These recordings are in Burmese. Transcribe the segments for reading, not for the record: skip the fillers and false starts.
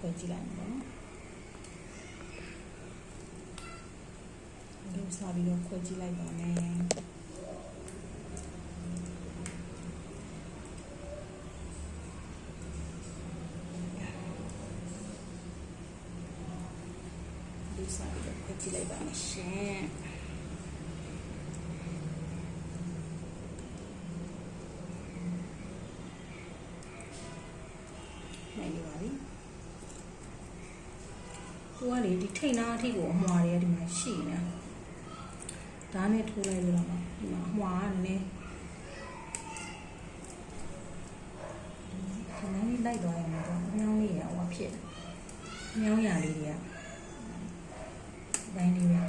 ခွဲကြည့်လိုက်မယ်နော်ဒီစားပြီးတော့ခွဲကြည့်လိုက်ပါမယ်ဒီစားပြီးတော့ခွဲကြည့်လိုက်ပါမယ်ရှင်နိုင်ပါပြီဟိုကလေဒီထိတ်နာအထိကိုအမွာတွေကဒီမှာရှိနေဒါနဲ့ထိုးလိုက်လို့တော့ဒီမှာအမွာကလည်းခဏလေးလိုက်သွားရင်တော့မြောင်းလေးရဟောဖြစ်မြောင်းရလေးတွေကတိုင်းလေးပဲ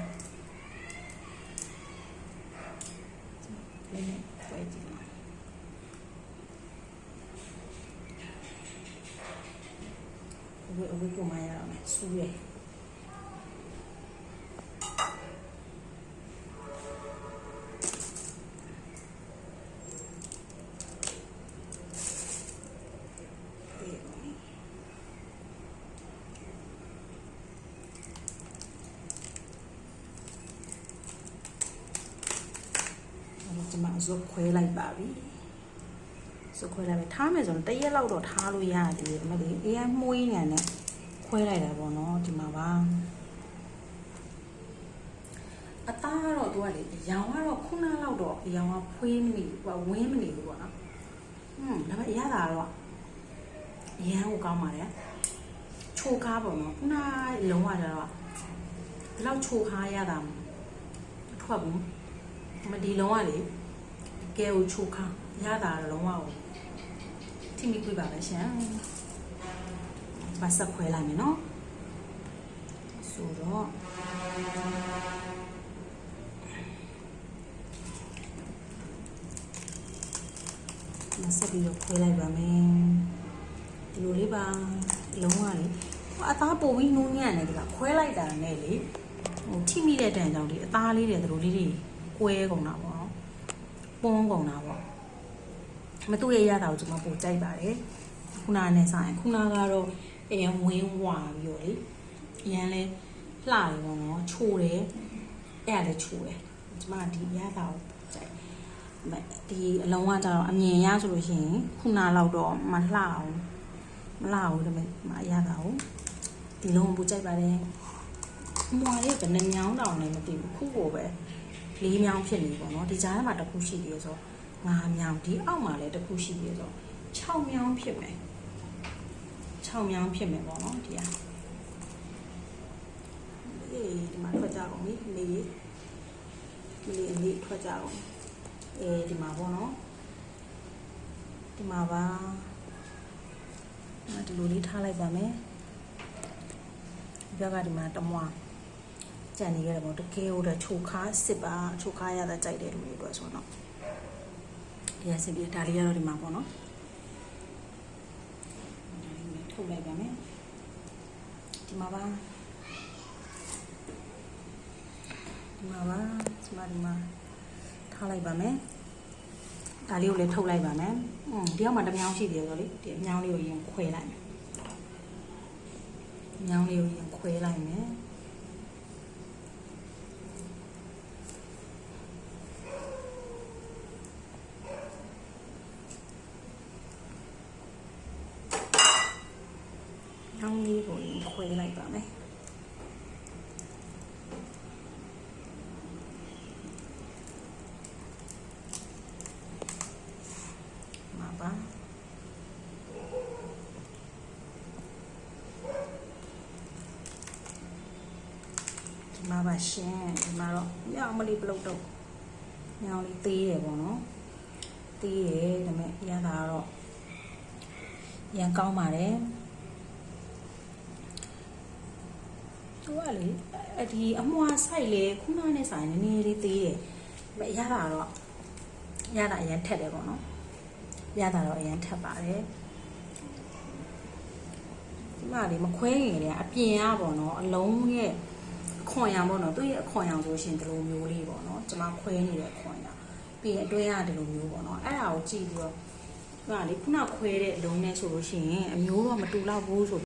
လေးနဲ့ခွဲကြည့်လိုက်အဝိကိုမရအောင်ဆူရဲဒီမှာဇုတ်ခွဲလိုက်ပါပြီဇုတ်ခွဲလိုက်ပြီထားမယ်ဆိုတော့တရက်လောက်တော့ထားလို့ရတယ်အမလေးအေးမှုေးနေတယ်ခွဲလိုက်တာပေါ့နော်ဒီမှာပါအသားကတော့သူကလေရောင်ကတော့ခုနလောက်တော့ရောင်ကဖွေးမနေဘူးဝင်းမနေဘူးပေါ့နော်ဒါပေမဲ့အရသာတော့အရန်ကိုကောင်းပါတယ်ချိုကားပေါ့နော်ခုနလုံးဝကြတော့ဒီလောက်ချိုကားရတာမထွက်ဘူးမဒီလုံးဝလေကဲကိုချိုကားရတာလုံးဝကိုထိမိပြပါပဲရှင်မဆက်ခွဲလိုက်မယ်နော်ဆိုတော့မဆက်ပြီးတော့ခွဲလိုက်ပါမယ်ဒီလိုလေးပါလုံးဝလေအသားပိုပြီးနူးညံ့နေတယ်ကခွဲလိုက်တာနဲ့လေဟိုထိမိတဲ့တန်ကြောင့်ဒီအသားလေးတွေတို့လေးတွေကွဲကုန်တာပေါ့နော်ပွန်းကုန်တာပေါ့မတူရတာကိုကျွန်မပို့ကြိုက်ပါတယ်ခုနနဲ့ဆိုင်ခုနကတော့အရင်ဝင်းဝါပြီးတော့လေအရင်လဲလှတယ်ပေါ့နော်ချိုးတယ်အဲ့ဒါလည်းချိုးတယ်ကျွန်မဒီရတာကိုကြိုက်ဒီအလုံးကကြတော့အမြင်ရဆိုလို့ရှိရင်ခုနလောက်တော့မလှအောင်မလှဘူးဒါပေမဲ့မရတာကိုဒီလုံးကိုပို့ကြိုက်ပါတယ်မွာလေးကလည်းညောင်းတောင်လည်းမသိဘူးခုကိုပဲလေးမြောင်းဖြစ်နေပေါ့နော်ဒီကြားထဲမှာတစ်ခုရှိသေးဆိုငါမြောင်းဒီအောက်မှာလည်းတစ်ခုရှိသေးဆို6မြောင်းဖြစ်မယ်6မြောင်းဖြစ်မယ်ပေါ့နော်ဒီဟာဒီမှာထွက်ကြအောင်လေလေးထွက်ကြအောင်ဒီမှာပေါ့နော်ဒီမှာပါဒီလိုလေးထားလိုက်ပါမယ်ဒီဘက်ကဒီမှာတမွားကြံနေရတယ်ပေါ့တကယ်ဟိုချိုခါစစ်ပါချိုခါရတာကြိုက်တယ်လူတွေအတွက်ဆိုတော့ဒီရစစ်ပြီးဒါလေးကတော့ဒီမှာပေါ့နော်ထုတ်လိုက်ပါမယ်ဒီမှာပါဒီမှာထားလိုက်ပါမယ်ဒါလေးကိုလည်းထုတ်လိုက်ပါမယ်ဒီအောက်မှာတစ်မြောင်းရှိသေးတယ်ဆိုလေဒီအမြောင်းလေးကိုရင်ခွဲလိုက်မယ်အမြောင်းလေးကိုရင်ခွဲလိုက်မယ်မြောင်းလေးကိုရင်ခွဲလိုက်ပါမယ်မှာပါရှင်ဒီမှာတော့ညောင်မလေးပလုတ်တော့ညောင်လေးသေးတယ်ပေါ့နော်သေးတယ်ဒါပေမဲ့ရတာတော့ရန်ကောင်းပါတယ်သူကလေဒီအမွာဆိုင်လေခုနနဲ့ဆိုင်နည်းနည်းလေးသေးတယ်ဒါပေမဲ့ရတာတော့ရတာအရင်ထက်တယ်ပေါ့နော်ရတာတော့အရင်ထက်ပါတယ်ဒီမှာလေမခွဲရင်လေအပြင်ကပေါ့နော်အလုံးရဲ့ခွန်ရံပေါ့နော်သူ့ရဲ့အခွန်ရံဆိုရှင်ဒီလိုမျိုးလေးပေါ့နော်ကျွန်မခွဲနေတဲ့အခွန်ရံပြီးရင်အတွင်းကဒီလိုမျိုးပေါ့နော်အဲ့ဒါကိုကြည့်ပြီးတော့ဒီကလေခုနခွဲတဲ့အလုံးနဲ့ဆိုလို့ရှိရင်အမျိုးတော့မတူတော့ဘူးဆို